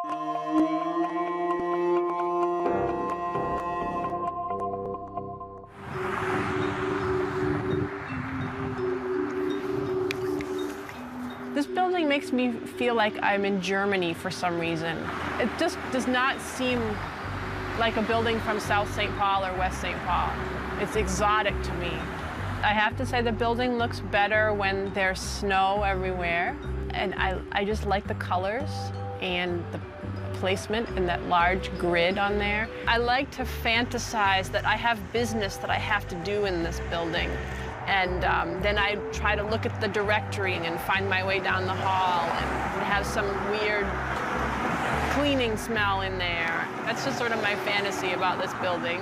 This building makes me feel like I'm in Germany for some reason. It just does not seem like a building from South St. Paul or West St. Paul. It's exotic to me. I have to say the building looks better when there's snow everywhere. And I just like the colors and the placement and that large grid on there. I like to fantasize that I have business that I have to do in this building. And then I try to look at the directory and find my way down the hall and have some weird cleaning smell in there. That's just sort of my fantasy about this building.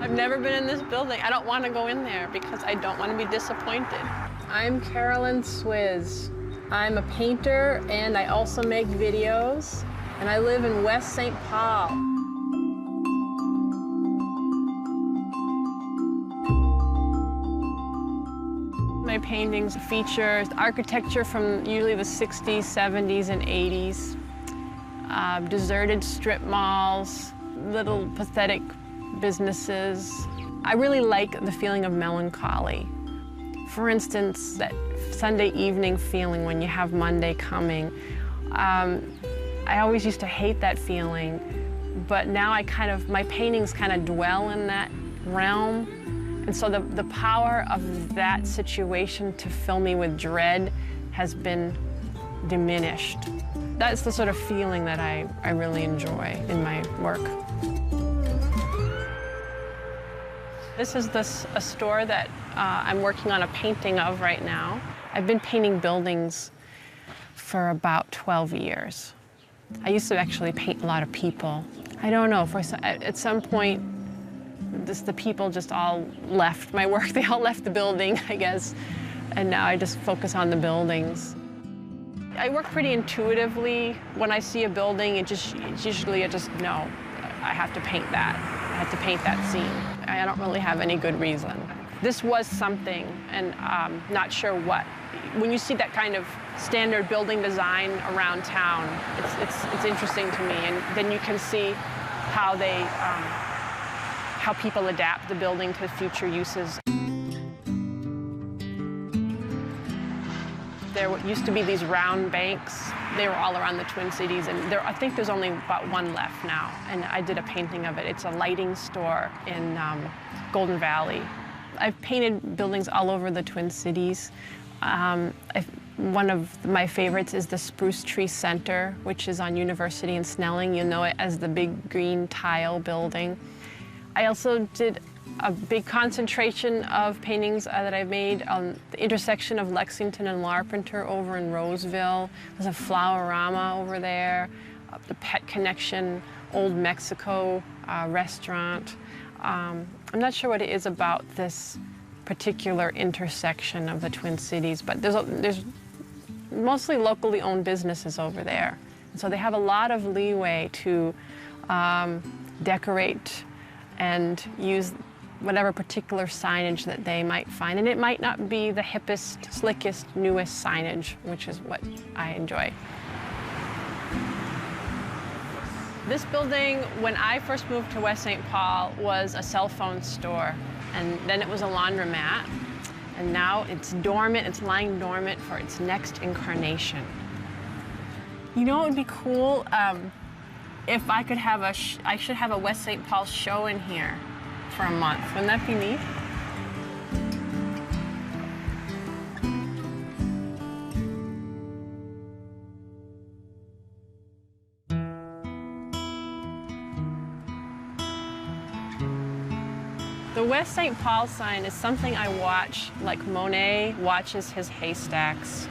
I've never been in this building. I don't want to go in there because I don't want to be disappointed. I'm Carolyn Swiszcz. I'm a painter and I also make videos. And I live in West St. Paul. My paintings feature architecture from usually the 60s, 70s, and 80s. Deserted strip malls, little pathetic businesses. I really like the feeling of melancholy. For instance, that Sunday evening feeling when you have Monday coming. I always used to hate that feeling, but now my paintings kind of dwell in that realm. And so the power of that situation to fill me with dread has been diminished. That's the sort of feeling that I really enjoy in my work. This is a store that I'm working on a painting of right now. I've been painting buildings for about 12 years. I used to actually paint a lot of people. I don't know, at some point, the people just all left my work. They all left the building, I guess, and now I just focus on the buildings. I work pretty intuitively. When I see a building, I just know I have to paint that. I have to paint that scene. I don't really have any good reason. This was something, and not sure what. When you see that kind of standard building design around town, it's interesting to me, and then you can see how how people adapt the building to future uses. There used to be these round banks. They were all around the Twin Cities, and I think there's only about one left now, and I did a painting of it. It's a lighting store in Golden Valley. I've painted buildings all over the Twin Cities. One of my favorites is the Spruce Tree Center, which is on University and Snelling. You know it as the big green tile building. I also did a big concentration of paintings that I made on the intersection of Lexington and Larpenteur over in Roseville. There's a Flowerama over there, the Pet Connection, Old Mexico restaurant. I'm not sure what it is about this particular intersection of the Twin Cities, but there's mostly locally owned businesses over there. And so they have a lot of leeway to decorate and use whatever particular signage that they might find. And it might not be the hippest, slickest, newest signage, which is what I enjoy. This building, when I first moved to West St. Paul, was a cell phone store. And then it was a laundromat. And now it's dormant, it's lying dormant for its next incarnation. You know what would be cool? If I could have I should have a West St. Paul show in here for a month. Wouldn't that be neat? The West St. Paul sign is something I watch like Monet watches his haystacks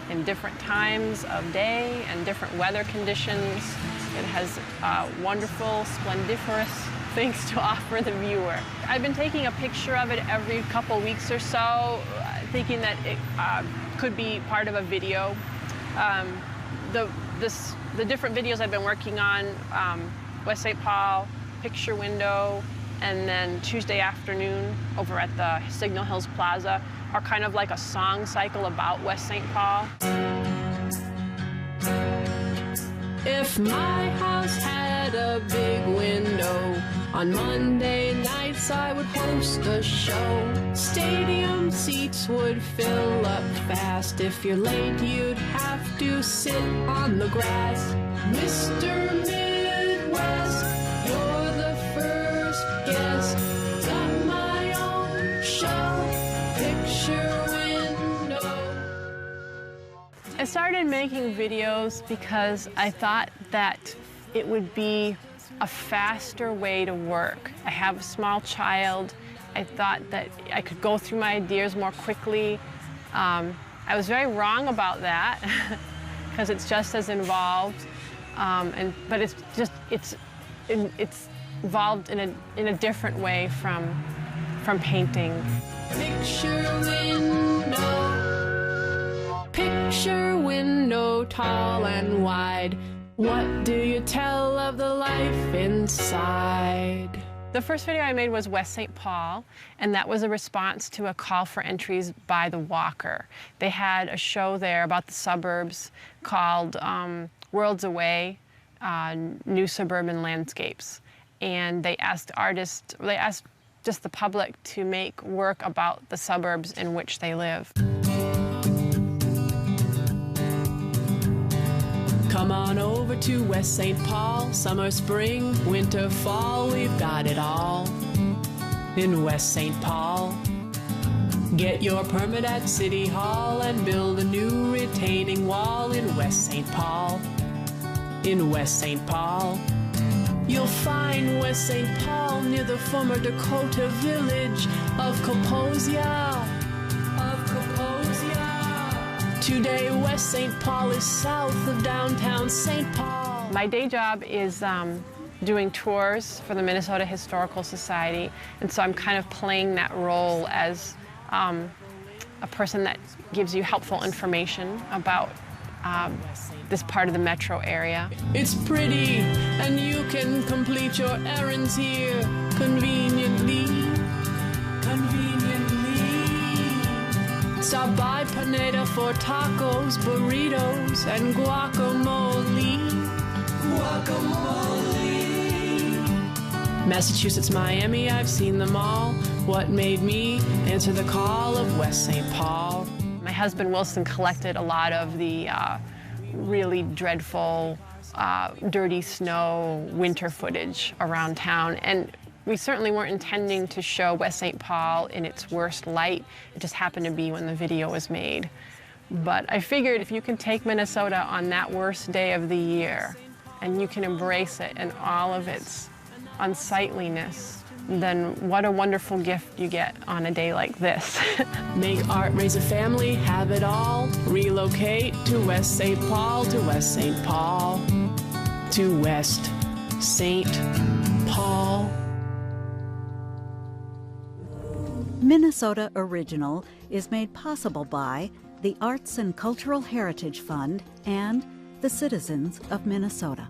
in different times of day and different weather conditions. It has wonderful, splendiferous things to offer the viewer. I've been taking a picture of it every couple weeks or so, thinking that it could be part of a video. The different videos I've been working on, West St. Paul, picture window, and then Tuesday afternoon over at the Signal Hills Plaza are kind of like a song cycle about West St. Paul. If my house had a big window, on Monday nights I would host a show. Stadium seats would fill up fast. If you're late, you'd have to sit on the grass. Mr. Midwest, you're the first guest. Got my own show, picture window. I started making videos because I thought that it would be a faster way to work. I have a small child. I thought that I could go through my ideas more quickly. I was very wrong about that because it's just as involved, but it's involved in a different way from painting. Picture window, tall and wide. What do you tell of the life inside? The first video I made was West St. Paul, and that was a response to a call for entries by The Walker. They had a show there about the suburbs called Worlds Away, New Suburban Landscapes. And they asked just the public to make work about the suburbs in which they live. Come on over to West St. Paul, summer, spring, winter, fall, we've got it all in West St. Paul. Get your permit at City Hall and build a new retaining wall in West St. Paul. In West St. Paul, you'll find West St. Paul near the former Dakota village of Kaposia. Today, West St. Paul is south of downtown St. Paul. My day job is doing tours for the Minnesota Historical Society, and so I'm kind of playing that role as a person that gives you helpful information about this part of the metro area. It's pretty, and you can complete your errands here conveniently. Stop by Pineda for tacos, burritos, and guacamole. Massachusetts, Miami, I've seen them all. What made me answer the call of West St. Paul? My husband Wilson collected a lot of the really dreadful, dirty snow winter footage around town. And we certainly weren't intending to show West St. Paul in its worst light. It just happened to be when the video was made. But I figured if you can take Minnesota on that worst day of the year and you can embrace it and all of its unsightliness, then what a wonderful gift you get on a day like this. Make art, raise a family, have it all. Relocate to West St. Paul, to West St. Paul, to West St. Paul. Minnesota Original is made possible by the Arts and Cultural Heritage Fund and the citizens of Minnesota.